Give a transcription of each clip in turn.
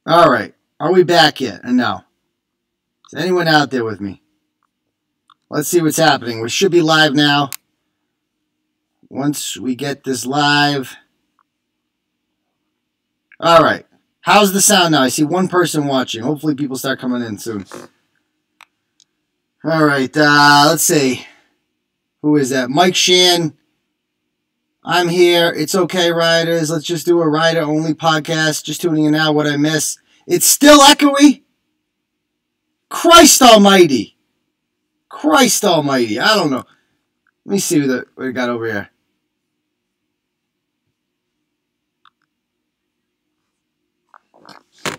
All right. Are we back yet? No. Is anyone out there with me? Let's see what's happening. We should be live now. Once we get this live. All right. How's the sound now? I see one person watching. Hopefully people start coming in soon. All right. Let's see. Who is that? Mike Shan. I'm here. It's okay, riders. Let's just do a rider-only podcast. Just tuning in now. What I miss. It's still echoey? Christ almighty. Christ almighty. I don't know. Let me see what we got over here.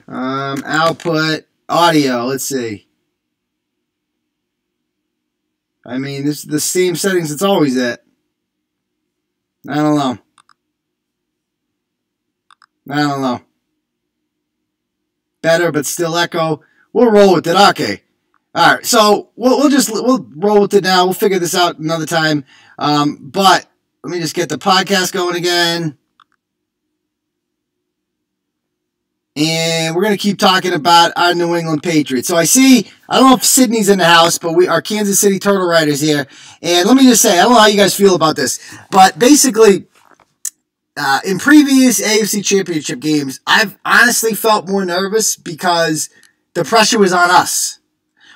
Output. Audio. Let's see. I mean, this is the same settings it's always at. I don't know. I don't know. Better, but still echo. We'll roll with it. Okay. All right. So we'll roll with it now. We'll figure this out another time. But let me just get the podcast going again. And we're going to keep talking about our New England Patriots. So I don't know if Sydney's in the house, but we are Kansas City Turtle Riders here. And let me just say, I don't know how you guys feel about this, but basically, in previous AFC Championship games, I've honestly felt more nervous because the pressure was on us.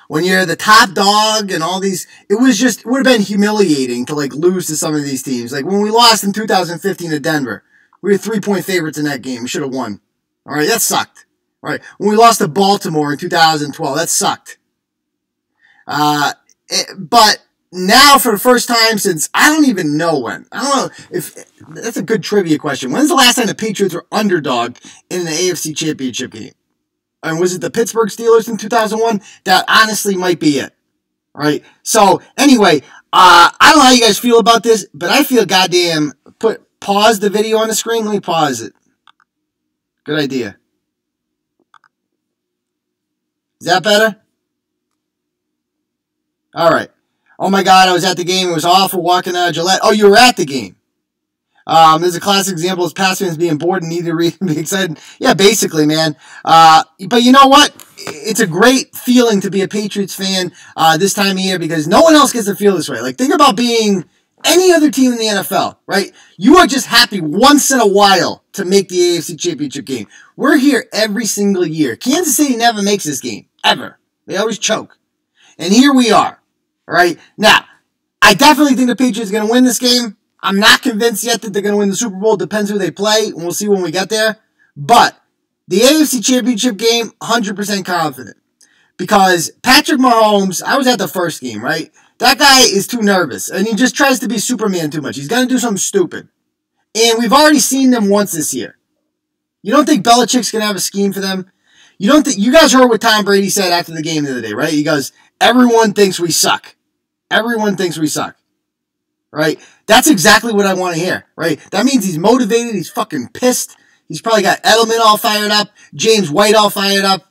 When you're the top dog and all these, it would have been humiliating to lose to some of these teams. Like when we lost in 2015 to Denver, we were 3-point favorites in that game. We should have won. All right, that sucked. All right, when we lost to Baltimore in 2012, that sucked. But now, for the first time since, I don't even know when. I don't know if, that's a good trivia question. When's the last time the Patriots were underdog in an AFC Championship game? And was it the Pittsburgh Steelers in 2001? That honestly might be it. All right, so anyway, I don't know how you guys feel about this, but I feel goddamn, pause the video on the screen. Let me pause it. Good idea. Is that better? All right. Oh my God, I was at the game. It was awful walking out of Gillette. Oh, you were at the game. There's a classic example of past fans being bored and need to read and be excited. Yeah, basically, man. But you know what? It's a great feeling to be a Patriots fan this time of year because no one else gets to feel this way. Like, think about being any other team in the NFL, right? You are just happy once in a while to make the AFC Championship game. We're here every single year. Kansas City never makes this game, ever. They always choke. And here we are, all right? Now, I definitely think the Patriots are going to win this game. I'm not convinced yet that they're going to win the Super Bowl. Depends who they play, and we'll see when we get there. But the AFC Championship game, 100% confident. Because Patrick Mahomes, I was at the first game, right? That guy is too nervous, and he just tries to be Superman too much. He's going to do something stupid. And we've already seen them once this year. You don't think Belichick's going to have a scheme for them? You guys heard what Tom Brady said after the game the other day, right? He goes, everyone thinks we suck. Everyone thinks we suck. Right? That's exactly what I want to hear, right? That means he's motivated. He's fucking pissed. He's probably got Edelman all fired up. James White all fired up.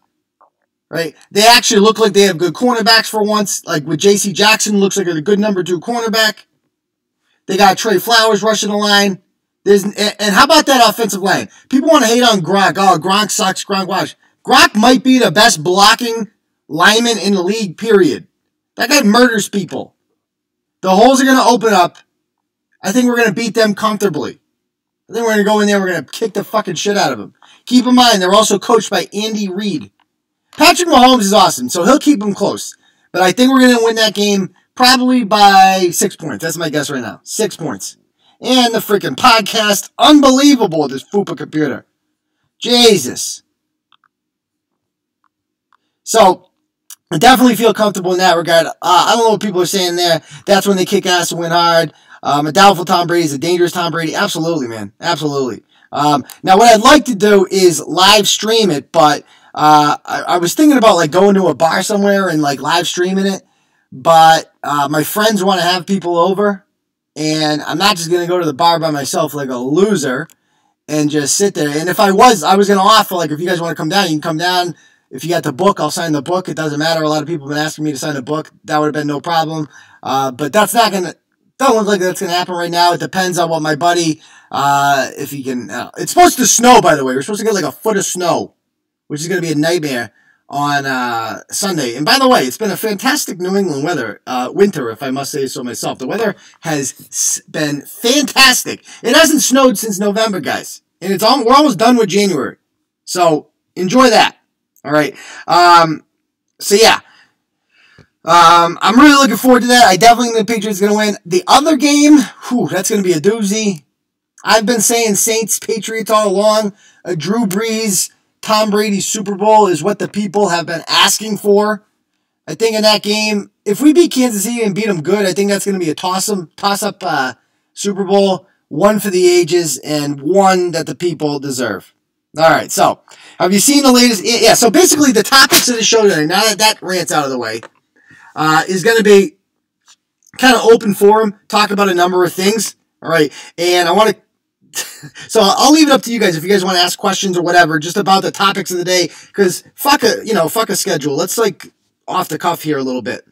Right? They actually look like they have good cornerbacks for once. Like with J.C. Jackson, looks like a good number 2 cornerback. They got Trey Flowers rushing the line. And how about that offensive line? People want to hate on Gronk. Oh, Gronk sucks. Gronk watch. Gronk might be the best blocking lineman in the league, period. That guy murders people. The holes are going to open up. I think we're going to beat them comfortably. I think we're going to go in there. We're going to kick the fucking shit out of them. Keep in mind, they're also coached by Andy Reid. Patrick Mahomes is awesome, so he'll keep them close. But I think we're going to win that game probably by 6 points. That's my guess right now. 6 points. And the freaking podcast. Unbelievable, this FUPA computer. Jesus. So, I definitely feel comfortable in that regard. I don't know what people are saying there. That's when they kick ass and win hard. A doubtful Tom Brady is a dangerous Tom Brady. Absolutely, man. Absolutely. Now, what I'd like to do is live stream it, but I was thinking about going to a bar somewhere and live streaming it, but my friends want to have people over, and I'm not just going to go to the bar by myself like a loser and just sit there. And if I was going to offer, if you guys want to come down, you can come down. If you got the book, I'll sign the book. It doesn't matter. A lot of people have been asking me to sign a book. That would have been no problem. But that's not going to, don't look like that's going to happen right now. It depends on what my buddy, if he can, it's supposed to snow, by the way. We're supposed to get a foot of snow. which is going to be a nightmare on Sunday. And by the way, it's been a fantastic New England winter, if I must say so myself. The weather has been fantastic. It hasn't snowed since November, guys. And we're almost done with January. So enjoy that. All right. So yeah. I'm really looking forward to that. I definitely think the Patriots are going to win. The other game, that's going to be a doozy. I've been saying Saints, Patriots all along. A Drew Brees, Tom Brady Super Bowl is what the people have been asking for. I think in that game, if we beat Kansas City and beat them good, I think that's going to be a toss-up Super Bowl. One for the ages and one that the people deserve. All right, so have you seen the latest? Yeah, so basically the topics of the show today, now that rant's out of the way, is going to be kind of open forum, talk about a number of things, all right? And I want to, so I'll leave it up to you guys if you guys want to ask questions or whatever, just about the topics of the day, because fuck a schedule. Let's like off the cuff here a little bit.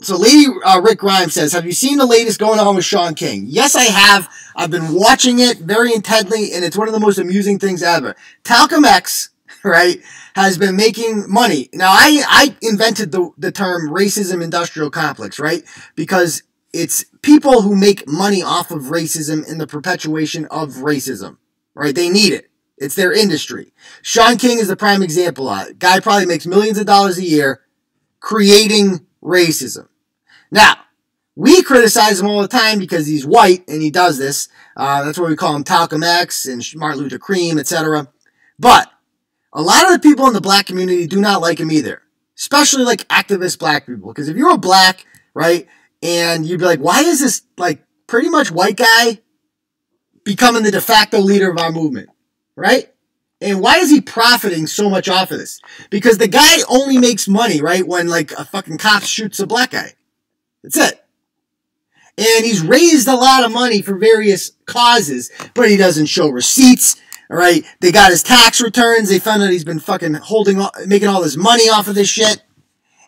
So Lady Rick Grimes says, have you seen the latest going on with Shaun King? Yes, I have. I've been watching it very intently, and it's one of the most amusing things ever. Talcum X, right, has been making money. Now, I invented the term racism industrial complex, right? Because it's people who make money off of racism and the perpetuation of racism, right? They need it. It's their industry. Shaun King is the prime example of it. Guy probably makes millions of dollars a year creating racism. Now, we criticize him all the time because he's white and he does this. That's why we call him Talcum X and Martin Luther Cream, etc. But a lot of the people in the black community do not like him either, especially like activist black people. Because if you're a black, right, and you'd be like, why is this like pretty much white guy becoming the de facto leader of our movement, right? And why is he profiting so much off of this? Because the guy only makes money, right, when like a fucking cop shoots a black guy. That's it. And he's raised a lot of money for various causes, but he doesn't show receipts. All right, they got his tax returns. They found out he's been fucking making all this money off of this shit.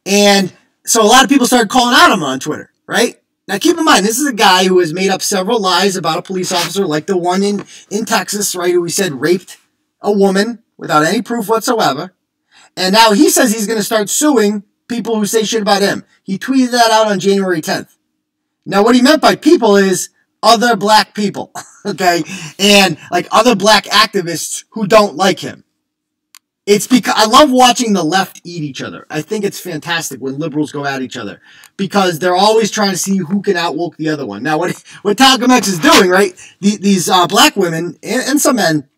And so a lot of people started calling out him on Twitter, right? Now keep in mind, this is a guy who has made up several lies about a police officer, like the one in Texas, right, who he said raped a woman without any proof whatsoever. And now he says he's going to start suing people who say shit about him. He tweeted that out on January 10th. Now what he meant by people is other black people, okay? And like other black activists who don't like him. It's because I love watching the left eat each other. I think it's fantastic when liberals go at each other because they're always trying to see who can outwoke the other one. Now what Talcum X is doing, right? These black women and some men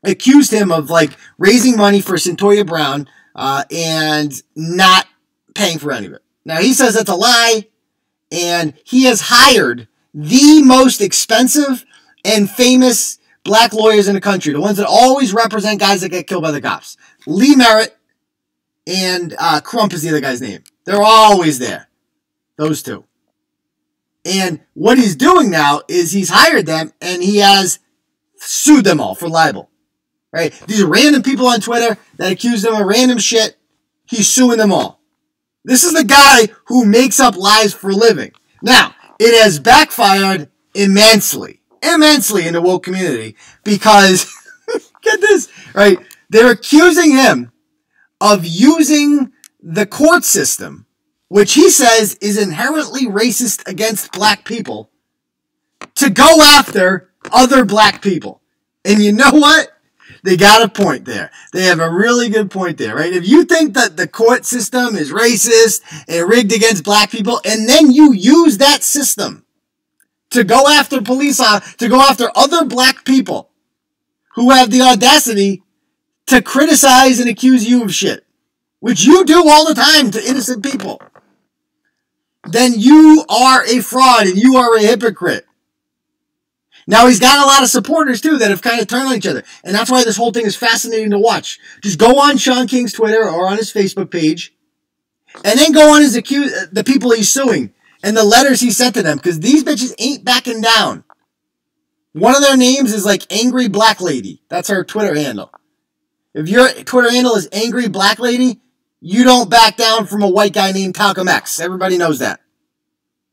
accused him of like raising money for Centoya Brown and not paying for any of it. Now he says that's a lie, and he has hired the most expensive and famous black lawyers in the country, the ones that always represent guys that get killed by the cops. Lee Merritt and Crump is the other guy's name. They're always there, those two. And what he's doing now is he's hired them and he has sued them all for libel. Right? These are random people on Twitter that accuse him of random shit. He's suing them all. This is the guy who makes up lies for a living. Now, it has backfired immensely in the woke community because, get this, right? They're accusing him of using the court system, which he says is inherently racist against black people, to go after other black people. And you know what? They got a point there. They have a really good point there, right? If you think that the court system is racist and rigged against black people, and then you use that system to go after to go after other black people who have the audacity to criticize and accuse you of shit, which you do all the time to innocent people, then you are a fraud and you are a hypocrite. Now, he's got a lot of supporters, too, that have kind of turned on each other. And that's why this whole thing is fascinating to watch. Just go on Shaun King's Twitter or on his Facebook page, and then go on the people he's suing and the letters he sent to them, because these bitches ain't backing down. One of their names is like Angry Black Lady. That's her Twitter handle. If your Twitter handle is Angry Black Lady, you don't back down from a white guy named Talcum X. Everybody knows that.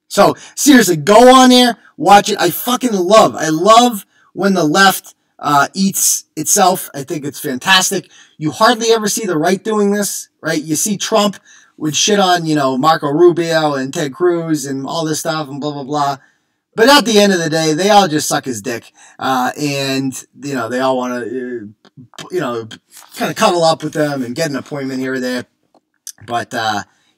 So, seriously, go on there, watch it. I love when the left eats itself. I think it's fantastic. You hardly ever see the right doing this, right? You see Trump would shit on, you know, Marco Rubio and Ted Cruz and all this stuff and blah, blah, blah. But at the end of the day, they all just suck his dick. And, you know, they all want to, you know, kind of cuddle up with them and get an appointment here or there. But,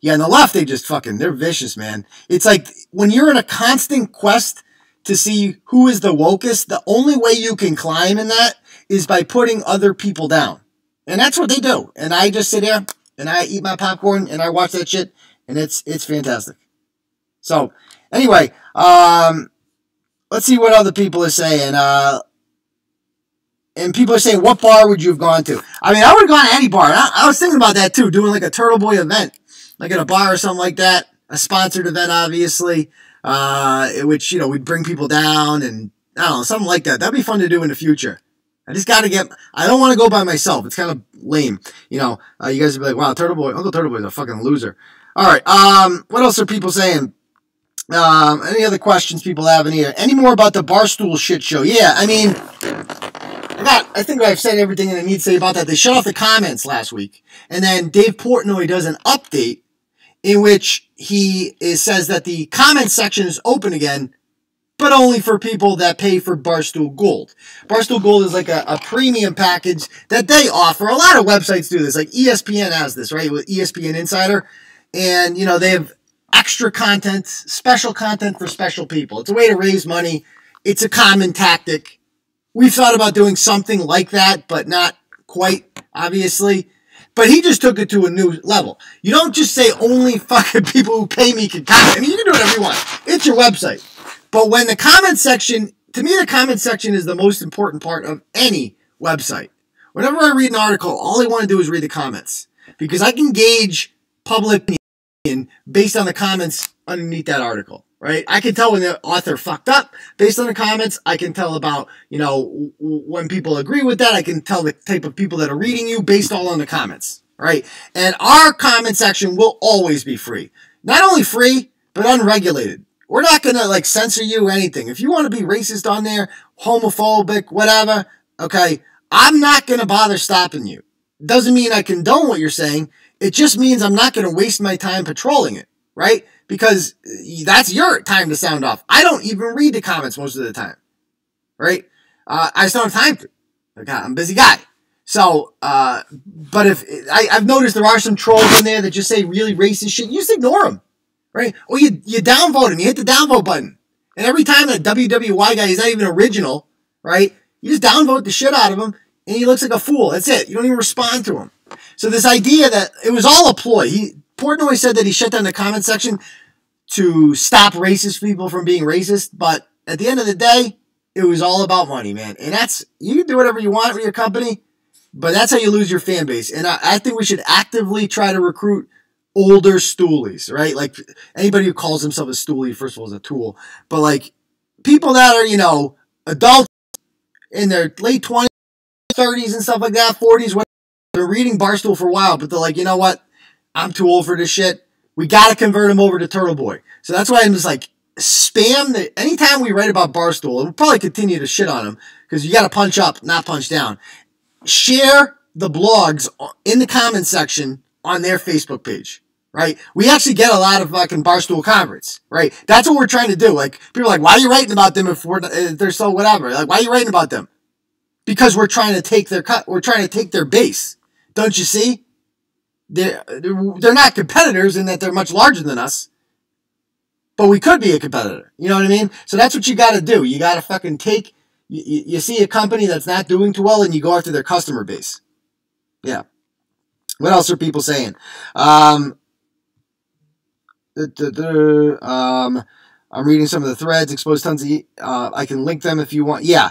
yeah, on the left, they just fucking, they're vicious, man. It's like when you're in a constant quest to see who is the wokest, the only way you can climb in that is by putting other people down. And that's what they do. And I just sit here and I eat my popcorn and I watch that shit, and it's fantastic. So, anyway, let's see what other people are saying. And people are saying, what bar would you have gone to? I mean, I would have gone to any bar. I was thinking about that, too, doing like a Turtle Boy event, like at a bar or something like that. A sponsored event, obviously, which, you know, we'd bring people down and, I don't know, something like that. That'd be fun to do in the future. I just got to get, I don't want to go by myself. It's kind of lame. You know, you guys would be like, wow, Turtle Boy, Uncle Turtle Boy's a fucking loser. All right, what else are people saying? Any other questions people have in here? Any more about the Barstool shit show? Yeah, I mean, I think I've said everything that I need to say about that. They shut off the comments last week. And then Dave Portnoy does an update in which he says that the comment section is open again, but only for people that pay for Barstool Gold. Barstool Gold is like a premium package that they offer. A lot of websites do this. Like ESPN has this, right, with ESPN Insider. And, you know, they have extra content, special content for special people. It's a way to raise money. It's a common tactic. We've thought about doing something like that, but not quite, obviously. But he just took it to a new level. You don't just say only fucking people who pay me can comment. I mean, you can do whatever you want. It's your website. But when the comment section, to me, the comment section is the most important part of any website. Whenever I read an article, all I want to do is read the comments. Because I can gauge public opinion based on the comments underneath that article. Right? I can tell when the author fucked up based on the comments. I can tell about, you know, when people agree with that. I can tell the type of people that are reading you based all on the comments. Right? And our comment section will always be free. Not only free, but unregulated. We're not going to, like, censor you or anything. If you want to be racist on there, homophobic, whatever, okay, I'm not going to bother stopping you. Doesn't mean I condone what you're saying. It just means I'm not going to waste my time patrolling it, right? Because that's your time to sound off. I don't even read the comments most of the time, right? I just don't have time to. Okay, I'm a busy guy. So, but if I've noticed there are some trolls in there that just say really racist shit. You just ignore them. Right? Or you downvote him. You hit the downvote button. And every time that WWY guy is not even original, right? You just downvote the shit out of him, and he looks like a fool. That's it. You don't even respond to him. So this idea that it was all a ploy. Portnoy said that he shut down the comment section to stop racist people from being racist. But at the end of the day, it was all about money, man. And that's, you can do whatever you want with your company, but that's how you lose your fan base. And I think we should actively try to recruit older stoolies, right? Like, anybody who calls himself a stoolie, first of all, is a tool. But, like, people that are, you know, adults in their late 20s, 30s and stuff like that, 40s, whatever, they're reading Barstool for a while, but they're like, you know what? I'm too old for this shit. We got to convert them over to Turtle Boy. So that's why I'm just like, spam. Anytime we write about Barstool, we'll probably continue to shit on them because you got to punch up, not punch down. Share the blogs in the comment section on their Facebook page. Right? We actually get a lot of fucking Barstool converts, right? That's what we're trying to do. Like, people are like, why are you writing about them if they're so whatever? Like, why are you writing about them? Because we're trying to take their cut. We're trying to take their base. Don't you see? They're not competitors in that they're much larger than us, but we could be a competitor. You know what I mean? So that's what you got to do. You got to fucking take, you see a company that's not doing too well and you go after their customer base. Yeah. What else are people saying? I'm reading some of the threads, exposed tons of, I can link them if you want. Yeah.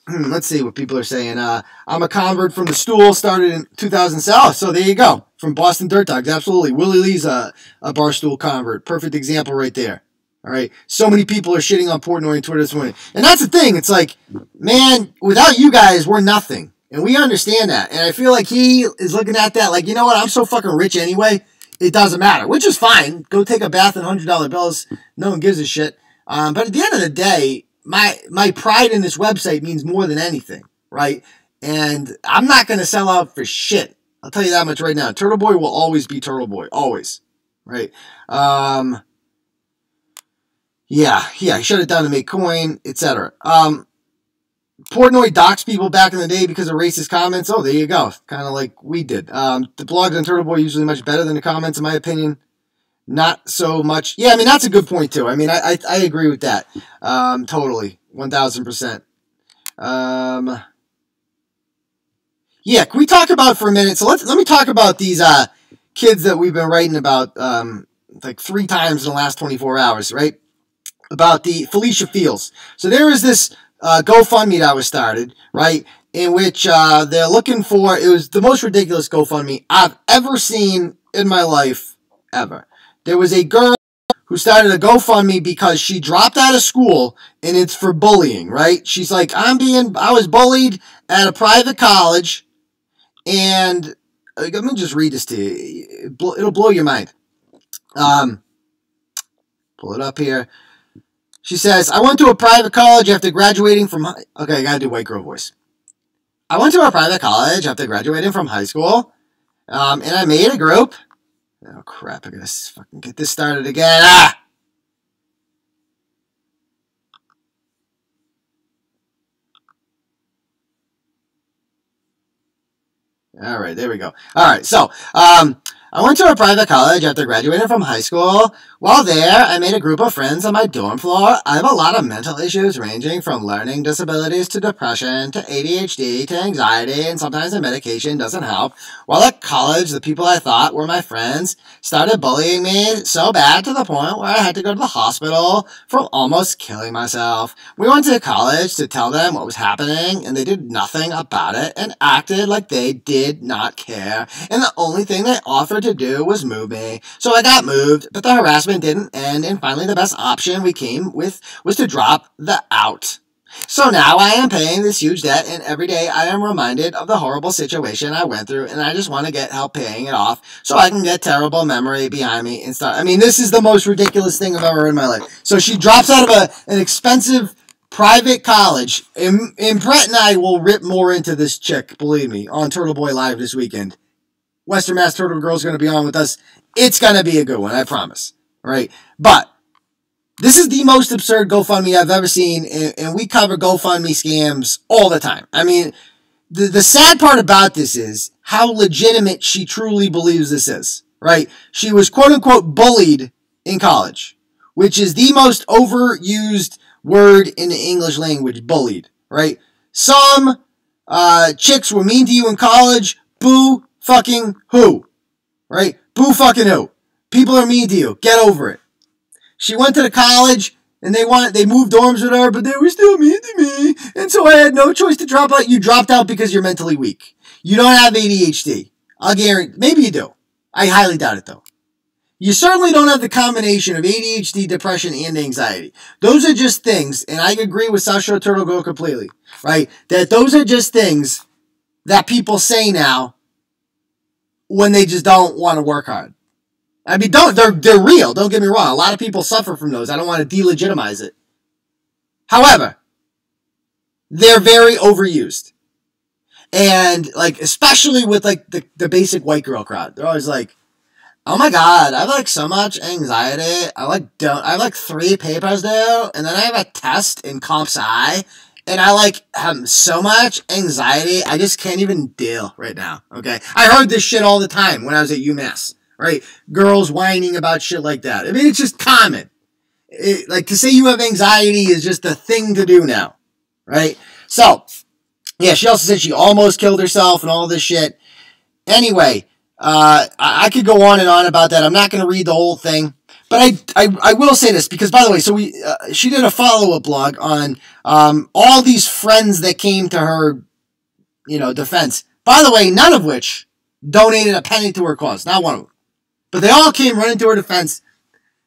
Let's see what people are saying. I'm a convert from the stool, started in 2007. Oh, so there you go. From Boston Dirt Dogs. Absolutely. Willie Lee's a Barstool convert. Perfect example right there. All right. So many people are shitting on Portnoy on Twitter this morning. And that's the thing. It's like, man, without you guys, we're nothing. And we understand that. And I feel like he is looking at that like, you know what? I'm so fucking rich anyway. It doesn't matter, which is fine. Go take a bath in $100 bills. No one gives a shit. But at the end of the day, my pride in this website means more than anything, right? And I'm not going to sell out for shit. I'll tell you that much right now. Turtle Boy will always be Turtle Boy. Always. Right? Yeah, shut it down to make coin, etc. Portnoy doxed people back in the day because of racist comments. Oh, there you go. Kind of like we did. The blogs on Turtle Boy are usually much better than the comments, in my opinion. Not so much. Yeah, I mean, that's a good point, too. I mean, I agree with that. Totally. 1,000%. Yeah, can we talk about for a minute? So let me talk about these kids that we've been writing about like 3 times in the last 24 hours, right? About the Felicia Fields. So there is this GoFundMe that was started, right? In which they're looking for, it was the most ridiculous GoFundMe I've ever seen in my life, ever. There was a girl who started a GoFundMe because she dropped out of school, and it's for bullying, right? She's like, I was bullied at a private college, and let me just read this to you. It'll blow your mind. Pull it up here. She says, I went to a private college after graduating from... Okay, I gotta do white girl voice. I went to a private college after graduating from high school, and I made a group. Oh, crap. I gotta fucking get this started again. All right, there we go. All right, so I went to a private college after graduating from high school. While there, I made a group of friends on my dorm floor. I have a lot of mental issues ranging from learning disabilities to depression to ADHD to anxiety, and sometimes the medication doesn't help. While at college, the people I thought were my friends started bullying me so bad to the point where I had to go to the hospital for almost killing myself. We went to college to tell them what was happening, and they did nothing about it and acted like they did not care. And the only thing they offered to do was move me. So I got moved, but the harassment didn't end, and finally the best option we came with was to drop the out. So now I am paying this huge debt, and every day I am reminded of the horrible situation I went through, and I just want to get help paying it off so I can get terrible memory behind me and start. I mean, this is the most ridiculous thing I've ever heard in my life. So she drops out of an expensive private college, and Brett and I will rip more into this chick, believe me, on Turtle Boy Live this weekend. Western Mass Turtle Girl's going to be on with us. It's going to be a good one, I promise. Right? But this is the most absurd GoFundMe I've ever seen, and we cover GoFundMe scams all the time. I mean, the sad part about this is how legitimate she truly believes this is. Right? She was quote-unquote bullied in college, which is the most overused word in the English language, bullied. Right? Some chicks were mean to you in college. Boo fucking who? Right? Boo fucking who? People are mean to you. Get over it. She went to the college, and they moved dorms with her, but they were still mean to me, and so I had no choice to drop out. You dropped out because you're mentally weak. You don't have ADHD. I'll guarantee. Maybe you do. I highly doubt it, though. You certainly don't have the combination of ADHD, depression, and anxiety. Those are just things, and I agree with South Shore Turtle Girl completely, right? That those are just things that people say now when they just don't want to work hard. I mean, they're real. Don't get me wrong. A lot of people suffer from those. I don't want to delegitimize it. However, they're very overused. And, like, especially with, like, the basic white girl crowd. They're always like, oh my god, I have, like, so much anxiety. I have, like, 3 papers due, and then I have a test in comp sci, and I, like, have so much anxiety, I just can't even deal right now, okay? I heard this shit all the time when I was at UMass. Right? Girls whining about shit like that. I mean, it's just common. Like, to say you have anxiety is just a thing to do now. Right? So, yeah, she also said she almost killed herself and all this shit. Anyway, I could go on and on about that. I'm not going to read the whole thing. But I will say this, because, by the way, so she did a follow-up blog on all these friends that came to her, defense. By the way, none of which donated a penny to her cause. Not one of them. But they all came running to her defense.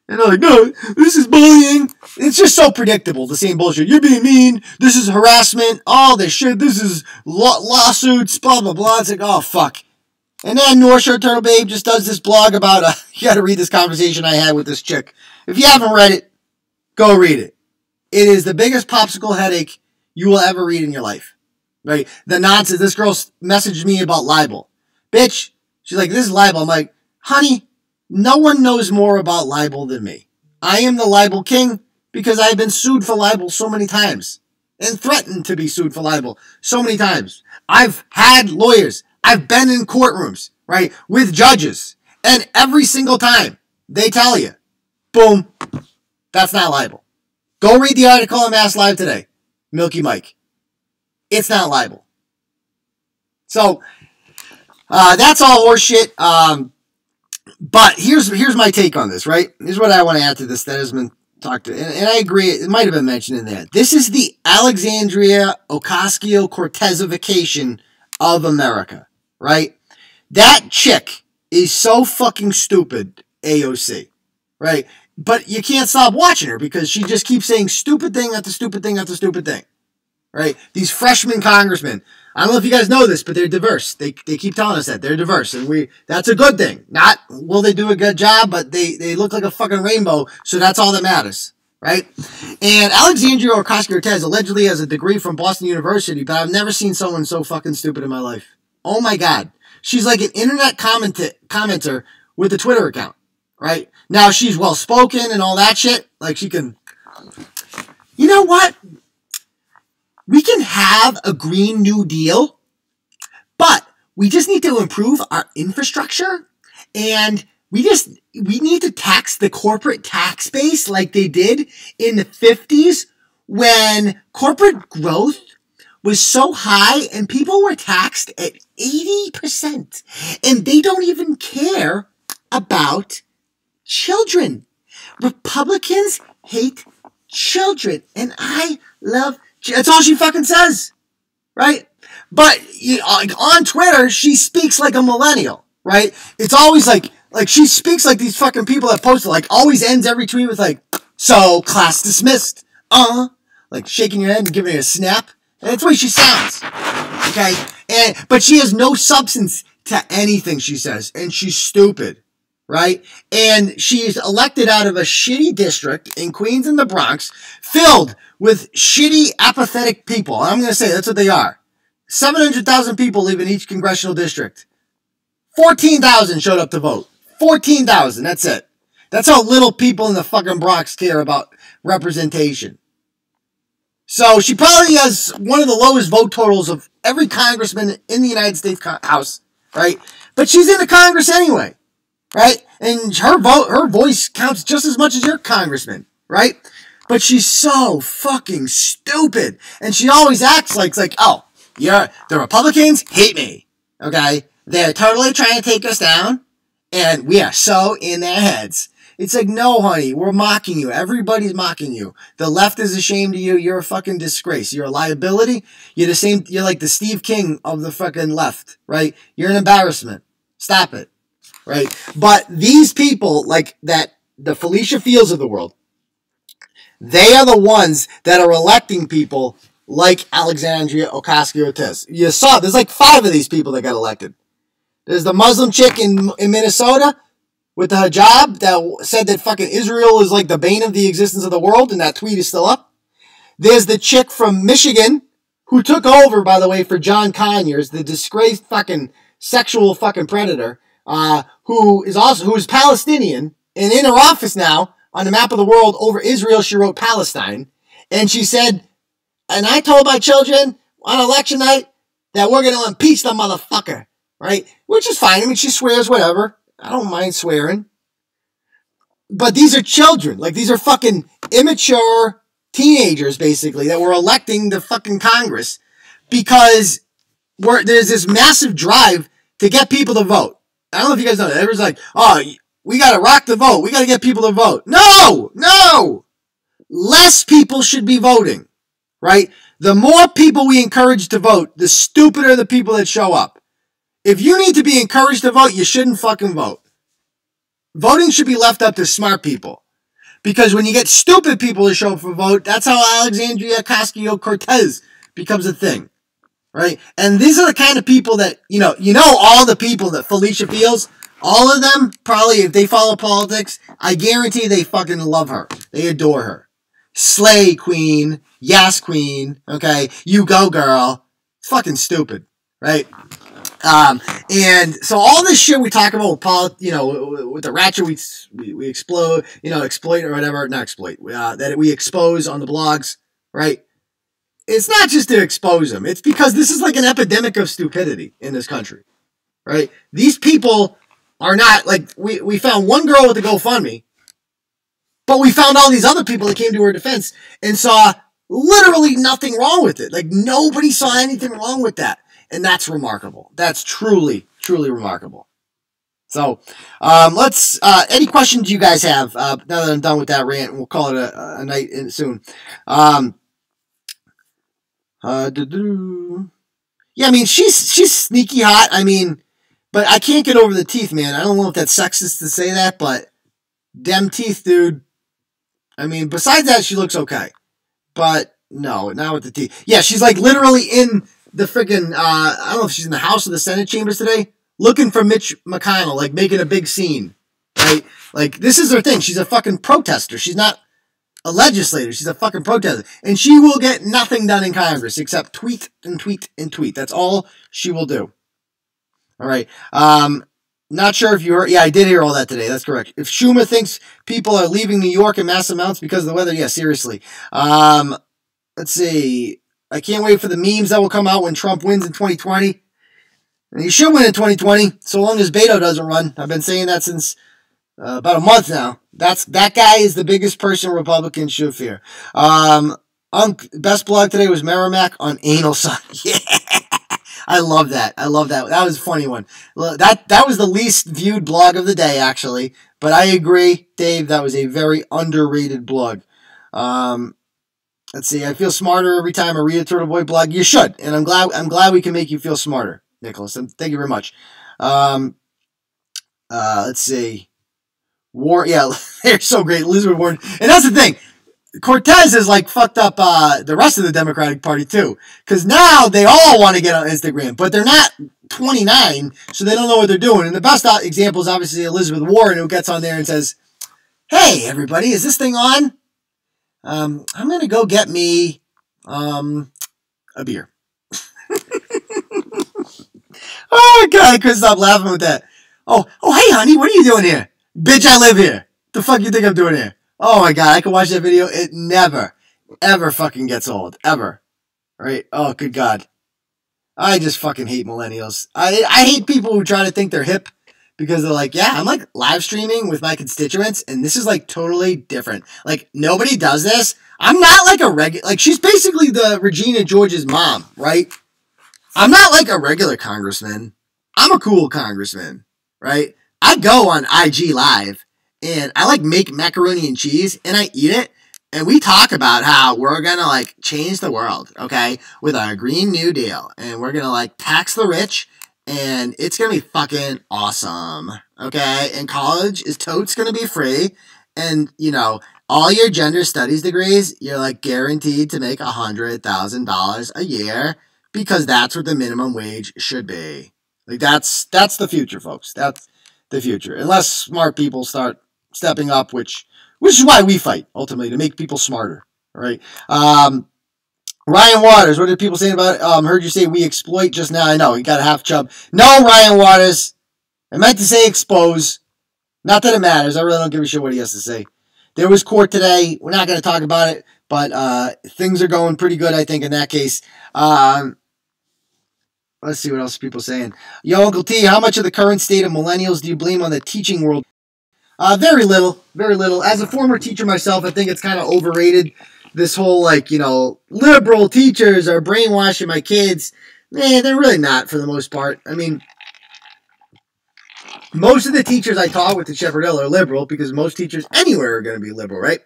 And they're like, no, this is bullying. It's just so predictable, the same bullshit. You're being mean. This is harassment. All this shit. This is lawsuits, blah, blah, blah. It's like, oh, fuck. And then North Shore Turtle Babe just does this blog about, you got to read this conversation I had with this chick. If you haven't read it, go read it. It is the biggest popsicle headache you will ever read in your life. Right? The nonsense. This girl messaged me about libel. Bitch, she's like, this is libel. I'm like, honey, no one knows more about libel than me. I am the libel king because I've been sued for libel so many times and threatened to be sued for libel so many times. I've had lawyers. I've been in courtrooms, right, with judges. And every single time they tell you, boom, that's not libel. Go read the article on Mass Live today, Milky Mike. It's not libel. So, that's all horseshit. But here's my take on this, right? Here's what I want to add to this that has been talked to. And I agree, it might have been mentioned in there. This is the Alexandria Ocasio-Cortezization of America, right? That chick is so fucking stupid, AOC, right? But you can't stop watching her because she just keeps saying stupid thing after stupid thing after stupid thing, right? These freshman congressmen, I don't know if you guys know this, but they're diverse. They keep telling us that. They're diverse, and that's a good thing. Not will they do a good job, but they look like a fucking rainbow, so that's all that matters, right? And Alexandria Ocasio-Cortez allegedly has a degree from Boston University, but I've never seen someone so fucking stupid in my life. Oh my God. She's like an internet commenter with a Twitter account, right? Now, she's well-spoken and all that shit. Like, she can... You know what? We can have a Green New Deal, but we just need to improve our infrastructure, and we need to tax the corporate tax base like they did in the 50s when corporate growth was so high and people were taxed at 80%, and they don't even care about children. Republicans hate children, and I love... That's all she fucking says, right? But on Twitter, she speaks like a millennial, right? It's always like she speaks like these fucking people that post it, like always ends every tweet with like, so class dismissed, like shaking your head and giving it a snap. And that's the way she sounds, okay? But she has no substance to anything she says, and she's stupid, right? And she's elected out of a shitty district in Queens and the Bronx filled with shitty, apathetic people. I'm going to say that's what they are. 700,000 people live in each congressional district. 14,000 showed up to vote. 14,000, that's it. That's how little people in the fucking Bronx care about representation. So she probably has one of the lowest vote totals of every congressman in the United States House, right? But she's in the Congress anyway, right? And her voice counts just as much as your congressman, right? But she's so fucking stupid. And she always acts like oh, the Republicans hate me, okay? They're totally trying to take us down, and we are so in their heads. It's like, no, honey, we're mocking you. Everybody's mocking you. The left is ashamed of you. You're a fucking disgrace. You're a liability. You're like the Steve King of the fucking left, right? You're an embarrassment. Stop it, right? But these people, like the Felicia Fields of the world, they are the ones that are electing people like Alexandria Ocasio-Cortez. You saw, there's like 5 of these people that got elected. There's the Muslim chick in Minnesota with the hijab that said that fucking Israel is like the bane of the existence of the world, and that tweet is still up. There's the chick from Michigan who took over, by the way, for John Conyers, the disgraced fucking sexual fucking predator, who is Palestinian, and in her office now, on the map of the world over Israel, she wrote Palestine. And she said, and I told my children on election night that we're going to impeach the motherfucker, right? Which is fine. I mean, she swears, whatever. I don't mind swearing. But these are children. Like, these are fucking immature teenagers, basically, that were electing the fucking Congress because there's this massive drive to get people to vote. I don't know if you guys know that. Everyone's like, oh, we got to rock the vote. We got to get people to vote. No! No! Less people should be voting, right? The more people we encourage to vote, the stupider the people that show up. If you need to be encouraged to vote, you shouldn't fucking vote. Voting should be left up to smart people. Because when you get stupid people to show up for vote, that's how Alexandria Ocasio-Cortez becomes a thing, right? And these are the kind of people that, you know all the people that Felicia Fields, all of them, probably, if they follow politics, I guarantee they fucking love her. They adore her. slay queen, yes queen, okay, you go girl. It's fucking stupid, right? And so all this shit we talk about with with the ratchet we explode, exploit or whatever, not exploit, that we expose on the blogs, right? It's not just to expose them. It's because this is like an epidemic of stupidity in this country, right? These people are not, like, we found one girl with the GoFundMe, but we found all these other people that came to her defense and saw literally nothing wrong with it. Like, nobody saw anything wrong with that. And that's remarkable. That's truly, truly remarkable. So, any questions you guys have, now that I'm done with that rant, we'll call it a night soon. Yeah, I mean, she's sneaky hot. I mean, but I can't get over the teeth, man. I don't know if that's sexist to say that, but them teeth, dude. I mean, besides that, she looks okay. But no, not with the teeth. Yeah, she's like literally in the freaking, I don't know if she's in the House or the Senate chambers today, looking for Mitch McConnell, like making a big scene, right? Like, this is her thing. She's a fucking protester. She's not a legislator. She's a fucking protester. And she will get nothing done in Congress except tweet and tweet and tweet. That's all she will do. All right. Not sure if you heard. Yeah, I did hear all that today. That's correct. If Schumer thinks people are leaving New York in mass amounts because of the weather, yeah, seriously. Let's see. I can't wait for the memes that will come out when Trump wins in 2020. And he should win in 2020, so long as Beto doesn't run. I've been saying that since about a month now. That guy is the biggest person Republicans should fear. Best blog today was Merrimack on anal sun. Yeah. I love that. I love that. That was a funny one. That was the least viewed blog of the day, actually. But I agree, Dave, that was a very underrated blog. Let's see. I feel smarter every time I read a Turtle Boy blog. You should, and I'm glad we can make you feel smarter, Nicholas. And thank you very much. Let's see. Yeah, they're so great. Elizabeth Warren, and that's the thing. Cortez has like fucked up the rest of the Democratic Party too, because now they all want to get on Instagram, but they're not 29, so they don't know what they're doing. And the best example is obviously Elizabeth Warren, who gets on there and says, "Hey, everybody, is this thing on? I'm gonna go get me a beer." Oh God, I couldn't stop laughing with that. Oh, hey, honey, what are you doing here? Bitch, I live here. The fuck you think I'm doing here? Oh my God, I can watch that video. It never, ever fucking gets old. Ever. Right? Oh, good God. I just fucking hate millennials. I hate people who try to think they're hip because they're like, yeah, I'm like live streaming with my constituents and this is like totally different. Like, nobody does this. I'm not like a regular, like, she's basically the Regina George's mom, right? I'm not like a regular congressman. I'm a cool congressman, right? I go on IG Live. And I like make macaroni and cheese and I eat it. And we talk about how we're going to like change the world, okay, with our Green New Deal. And we're going to like tax the rich and it's going to be fucking awesome, okay? And college is totes going to be free. And, you know, all your gender studies degrees, you're like guaranteed to make $100,000 a year because that's what the minimum wage should be. Like that's the future, folks. That's the future. Unless smart people start stepping up, which is why we fight, ultimately, to make people smarter, all right? Ryan Waters, what are people saying about it? Heard you say we exploit just now. I know, you got a half chub. No, Ryan Waters. I meant to say expose. Not that it matters. I really don't give a shit what he has to say. There was court today. We're not going to talk about it, but things are going pretty good, I think, in that case. Let's see what else people saying. Yo, Uncle T, how much of the current state of millennials do you blame on the teaching world? Very little. Very little. As a former teacher myself, I think it's kind of overrated. This whole, like, you know, liberal teachers are brainwashing my kids. Man, they're really not for the most part. I mean, most of the teachers I taught with at Shepherd Hill are liberal because most teachers anywhere are going to be liberal, right?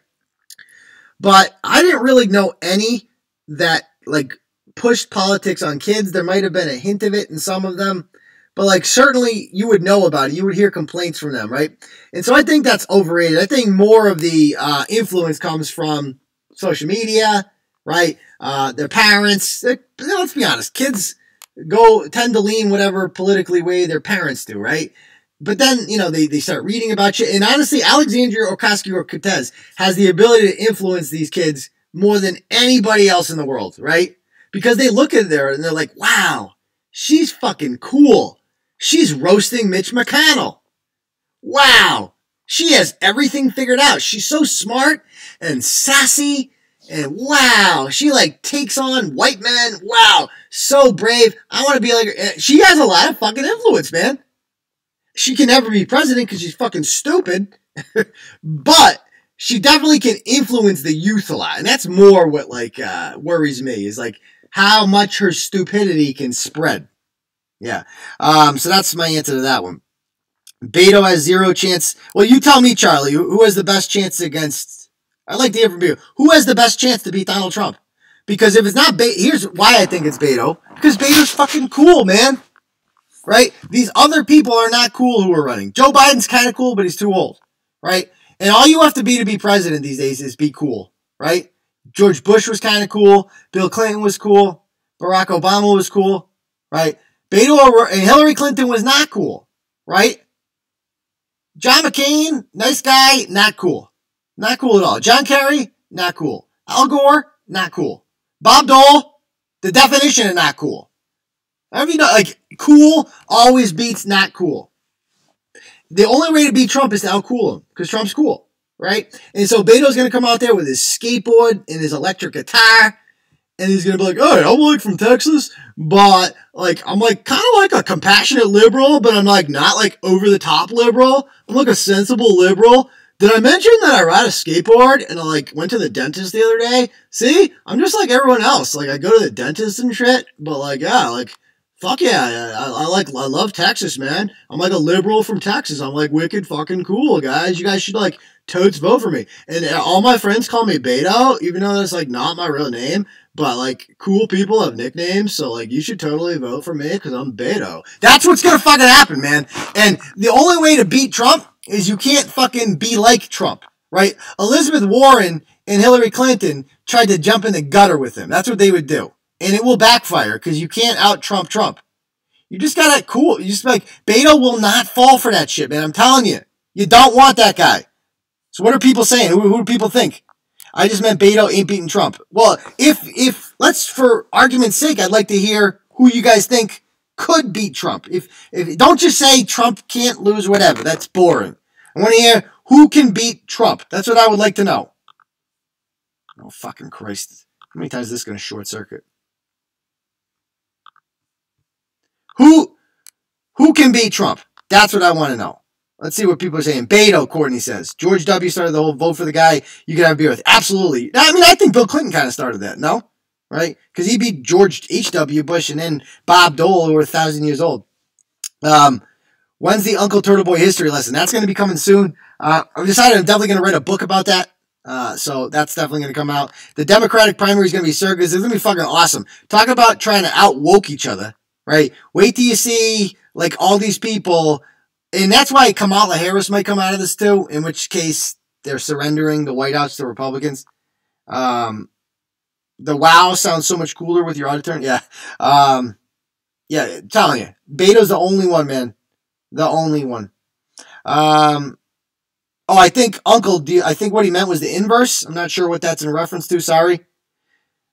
But I didn't really know any that, like, pushed politics on kids. There might have been a hint of it in some of them. But, like, certainly you would know about it. You would hear complaints from them, right? And so I think that's overrated. I think more of the influence comes from social media, right? Their parents. Let's be honest. Kids tend to lean whatever politically way their parents do, right? But then, you know, they start reading about shit. And honestly, Alexandria Ocasio-Cortez has the ability to influence these kids more than anybody else in the world, right? Because they look at her and they're like, wow, she's fucking cool. She's roasting Mitch McConnell. Wow. She has everything figured out. She's so smart and sassy. And wow, she like takes on white men. Wow, so brave. I want to be like her. She has a lot of fucking influence, man. She can never be president because she's fucking stupid. But she definitely can influence the youth a lot. And that's more what like worries me is like how much her stupidity can spread. Yeah. So that's my answer to that one. Beto has 0 chance. Well, you tell me, Charlie, who has the best chance against... I'd like to hear from you. Who has the best chance to beat Donald Trump? Because if it's not Beto... Here's why I think it's Beto. Because Beto's fucking cool, man. Right? These other people are not cool who are running. Joe Biden's kind of cool, but he's too old. Right? And all you have to be president these days is be cool. Right? George Bush was kind of cool. Bill Clinton was cool. Barack Obama was cool. Right? Beto and Hillary Clinton was not cool. Right? John McCain, nice guy, not cool. Not cool at all. John Kerry, not cool. Al Gore, not cool. Bob Dole, the definition of not cool. I mean, like, cool always beats not cool. The only way to beat Trump is to out-cool him, because Trump's cool, right? And so Beto's going to come out there with his skateboard and his electric guitar, and he's going to be like, hey, I'm like from Texas, but like I'm like kind of like a compassionate liberal, but I'm like not like over the top liberal. I'm like a sensible liberal. Did I mention that I ride a skateboard and I like went to the dentist the other day? See, I'm just like everyone else. Like I go to the dentist and shit, but like yeah, like fuck yeah, I love Texas, man. I'm like a liberal from Texas. I'm like wicked fucking cool, guys. You guys should like totes vote for me. And all my friends call me Beto, even though that's like not my real name. But, like, cool people have nicknames, so, like, you should totally vote for me because I'm Beto. That's what's going to fucking happen, man. And the only way to beat Trump is you can't fucking be like Trump, right? Elizabeth Warren and Hillary Clinton tried to jump in the gutter with him. That's what they would do. And it will backfire because you can't out-Trump Trump. You just got to cool. You just, like, Beto will not fall for that shit, man. I'm telling you. You don't want that guy. So what are people saying? Who do people think? I just meant Beto ain't beating Trump. Well, if let's for argument's sake, I'd like to hear who you guys think could beat Trump. If don't just say Trump can't lose, whatever. That's boring. I want to hear who can beat Trump. That's what I would like to know. Oh fucking Christ! How many times is this going to short circuit? Who can beat Trump? That's what I want to know. Let's see what people are saying. Beto, Courtney says. George W. started the whole vote for the guy you can have a beer with. Absolutely. I mean, I think Bill Clinton kind of started that, no? Right? Because he beat George H.W. Bush and then Bob Dole, who were 1,000 years old. When's the Uncle Turtle Boy history lesson? That's going to be coming soon. I've decided I'm definitely going to write a book about that. So that's definitely going to come out. The Democratic primary is going to be circus. It's going to be fucking awesome. Talk about trying to out-woke each other, right? Wait till you see, like, all these people... And that's why Kamala Harris might come out of this too, in which case they're surrendering the White House to Republicans. The wow sounds so much cooler with your auditor. Yeah. Yeah, I'm telling you. Beto's the only one, man. The only one. I think I think what he meant was the inverse. I'm not sure what that's in reference to. Sorry.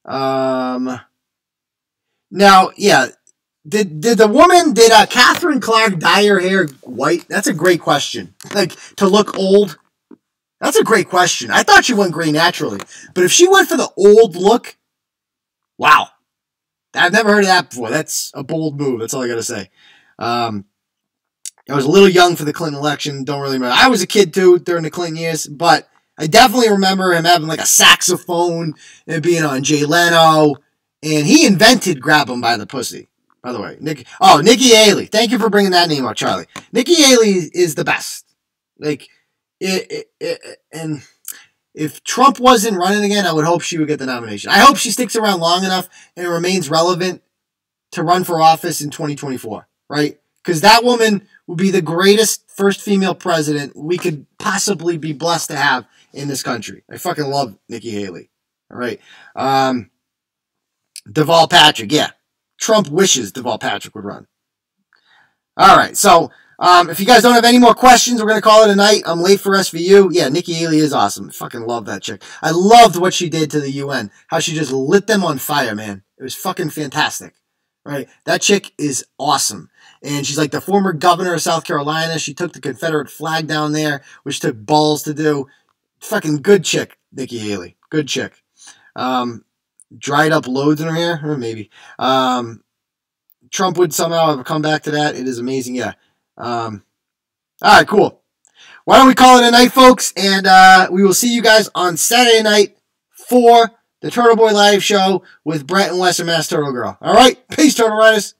Now, yeah. Did Catherine Clark dye her hair white? That's a great question. Like, to look old? That's a great question. I thought she went gray naturally. But if she went for the old look, wow. I've never heard of that before. That's a bold move. That's all I got to say. I was a little young for the Clinton election. Don't really remember. I was a kid, too, during the Clinton years. But I definitely remember him having, like, a saxophone and being on Jay Leno. And he invented grab him by the pussy. By the way, Nikki Haley. Thank you for bringing that name up, Charlie. Nikki Haley is the best. Like, and if Trump wasn't running again, I would hope she would get the nomination. I hope she sticks around long enough and remains relevant to run for office in 2024, right? Because that woman would be the greatest first female president we could possibly be blessed to have in this country. I fucking love Nikki Haley. All right. Deval Patrick, yeah. Trump wishes Deval Patrick would run. All right, so if you guys don't have any more questions, we're going to call it a night. I'm late for SVU. Yeah, Nikki Haley is awesome. I fucking love that chick. I loved what she did to the UN, how she just lit them on fire, man. It was fucking fantastic, right? That chick is awesome. And she's like the former governor of South Carolina. She took the Confederate flag down there, which took balls to do. Fucking good chick, Nikki Haley. Good chick. Dried up loads in her hair? Maybe. Trump would somehow have come back to that. It is amazing, yeah. All right, cool. Why don't we call it a night, folks? And we will see you guys on Saturday night for the Turtle Boy Live show with Brett and Western Mass Turtle Girl. All right? Peace, Turtle Riders.